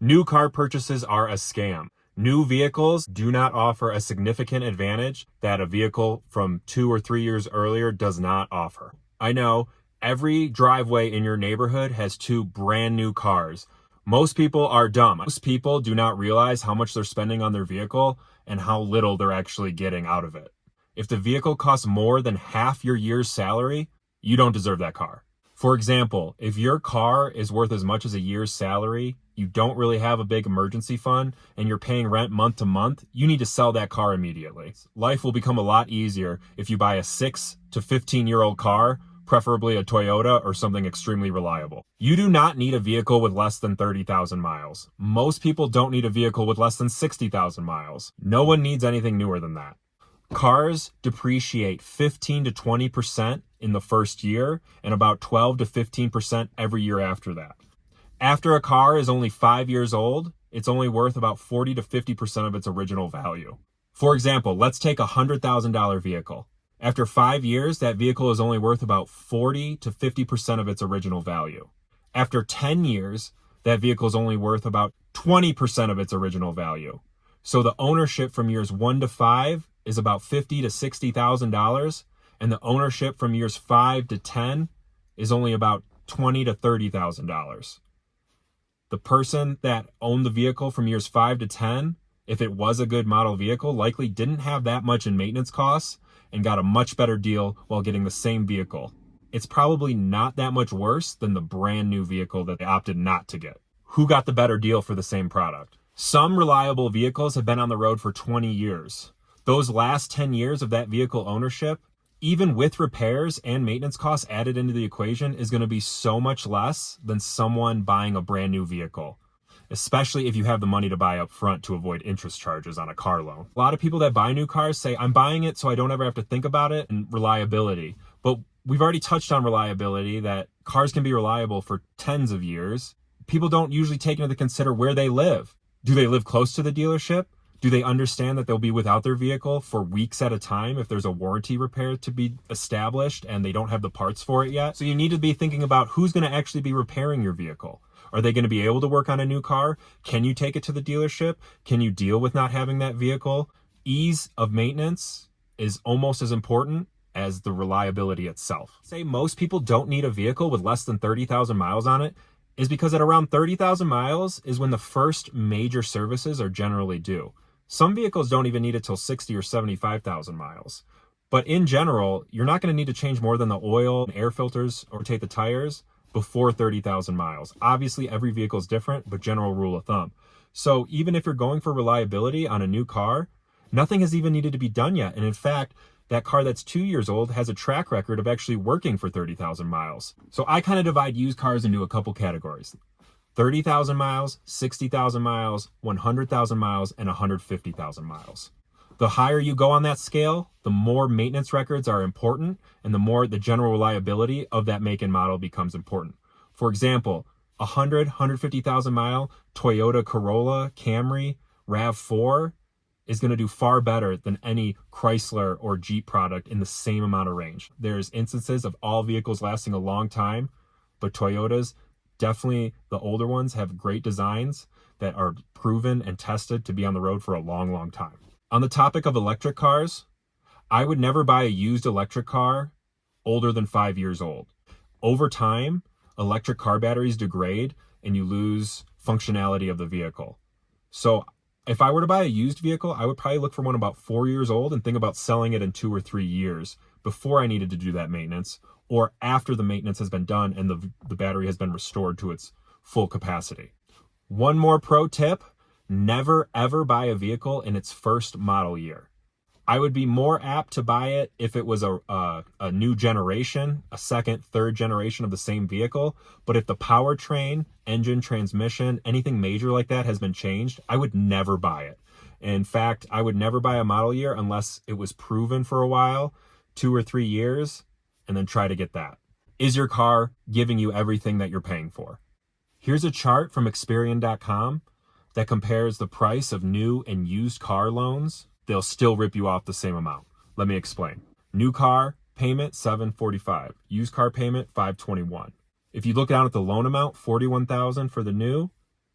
New car purchases are a scam. New vehicles do not offer a significant advantage that a vehicle from 2 or 3 years earlier does not offer. I know every driveway in your neighborhood has 2 brand new cars. Most people are dumb. Most people do not realize how much they're spending on their vehicle and how little they're actually getting out of it. If the vehicle costs more than half your year's salary, you don't deserve that car. For example, if your car is worth as much as a year's salary, you don't really have a big emergency fund, and you're paying rent month to month, you need to sell that car immediately. Life will become a lot easier if you buy a 6 to 15-year-old car, preferably a Toyota or something extremely reliable. You do not need a vehicle with less than 30,000 miles. Most people don't need a vehicle with less than 60,000 miles. No one needs anything newer than that. Cars depreciate 15 to 20% in the first year and about 12 to 15% every year after that. After a car is only 5 years old, it's only worth about 40 to 50% of its original value. For example, let's take a $100,000 vehicle. After 5 years, that vehicle is only worth about 40 to 50% of its original value. After 10 years, that vehicle is only worth about 20% of its original value. So the ownership from years 1 to 5 is about $50,000 to $60,000, and the ownership from years 5 to 10 is only about $20,000 to $30,000. The person that owned the vehicle from years 5 to 10, if it was a good model vehicle, likely didn't have that much in maintenance costs and got a much better deal while getting the same vehicle. It's probably not that much worse than the brand new vehicle that they opted not to get. Who got the better deal for the same product? Some reliable vehicles have been on the road for 20 years. Those last 10 years of that vehicle ownership, even with repairs and maintenance costs added into the equation, is going to be so much less than someone buying a brand new vehicle, especially if you have the money to buy up front to avoid interest charges on a car loan. A lot of people that buy new cars say, I'm buying it so I don't ever have to think about it, and reliability. But we've already touched on reliability, that cars can be reliable for tens of years. People don't usually take into consider where they live. Do they live close to the dealership? Do they understand that they'll be without their vehicle for weeks at a time if there's a warranty repair to be established and they don't have the parts for it yet? So you need to be thinking about who's going to actually be repairing your vehicle. Are they going to be able to work on a new car? Can you take it to the dealership? Can you deal with not having that vehicle? Ease of maintenance is almost as important as the reliability itself. Say most people don't need a vehicle with less than 30,000 miles on it is because at around 30,000 miles is when the first major services are generally due. Some vehicles don't even need it till 60 or 75,000 miles. But in general, you're not going to need to change more than the oil and air filters or rotate the tires before 30,000 miles. Obviously, every vehicle is different, but general rule of thumb. So even if you're going for reliability on a new car, nothing has even needed to be done yet. And in fact, that car that's 2 years old has a track record of actually working for 30,000 miles. So I kind of divide used cars into a couple categories: 30,000 miles, 60,000 miles, 100,000 miles, and 150,000 miles. The higher you go on that scale, the more maintenance records are important, and the more the general reliability of that make and model becomes important. For example, 150,000 mile Toyota Corolla Camry RAV4 is going to do far better than any Chrysler or Jeep product in the same amount of range. There's instances of all vehicles lasting a long time, but Toyotas, definitely the older ones, have great designs that are proven and tested to be on the road for a long, long time. On the topic of electric cars, I would never buy a used electric car older than 5 years old. Over time, electric car batteries degrade and you lose functionality of the vehicle. So if I were to buy a used vehicle, I would probably look for one about 4 years old and think about selling it in 2 or 3 years before I needed to do that maintenance, or after the maintenance has been done and the battery has been restored to its full capacity. One more pro tip: never ever buy a vehicle in its first model year. I would be more apt to buy it if it was a new generation, a second, third generation of the same vehicle. But if the powertrain, engine, transmission, anything major like that has been changed, I would never buy it. In fact, I would never buy a model year unless it was proven for a while, 2 or 3 years, and then try to get that. Is your car giving you everything that you're paying for? Here's a chart from Experian.com that compares the price of new and used car loans. They'll still rip you off the same amount. Let me explain. New car payment, $745. Used car payment, $521. If you look down at the loan amount, $41,000 for the new,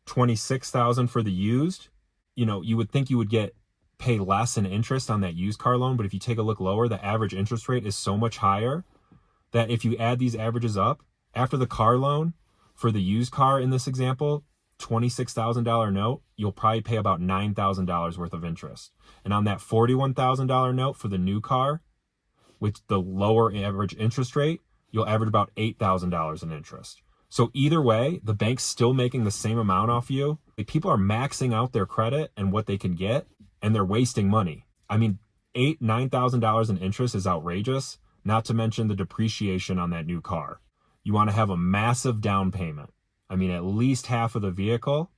$26,000 for the used, you know, you would think you would pay less in interest on that used car loan. But if you take a look lower, the average interest rate is so much higher that if you add these averages up, after the car loan for the used car in this example, $26,000 note, you'll probably pay about $9,000 worth of interest. And on that $41,000 note for the new car, with the lower average interest rate, you'll average about $8,000 in interest. So either way, the bank's still making the same amount off you. People are maxing out their credit and what they can get, and they're wasting money. I mean, $9,000 in interest is outrageous, not to mention the depreciation on that new car. You want to have a massive down payment. I mean, at least half of the vehicle,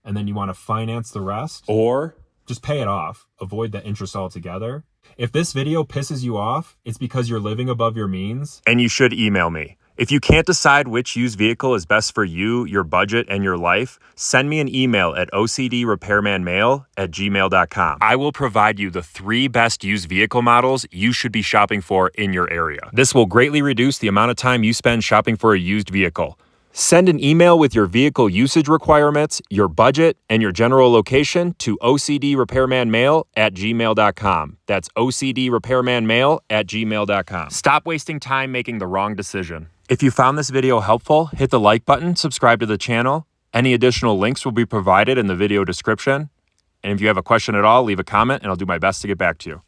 and then you want to finance the rest, or just pay it off. Avoid the interest altogether. If this video pisses you off, it's because you're living above your means, and you should email me. If you can't decide which used vehicle is best for you, your budget, and your life, send me an email at ocdrepairmanmail@gmail.com. I will provide you the 3 best used vehicle models you should be shopping for in your area. This will greatly reduce the amount of time you spend shopping for a used vehicle. Send an email with your vehicle usage requirements, your budget, and your general location to ocdrepairmanmail@gmail.com. That's ocdrepairmanmail@gmail.com. Stop wasting time making the wrong decision. If you found this video helpful, hit the like button, subscribe to the channel. Any additional links will be provided in the video description. And if you have a question at all, leave a comment and I'll do my best to get back to you.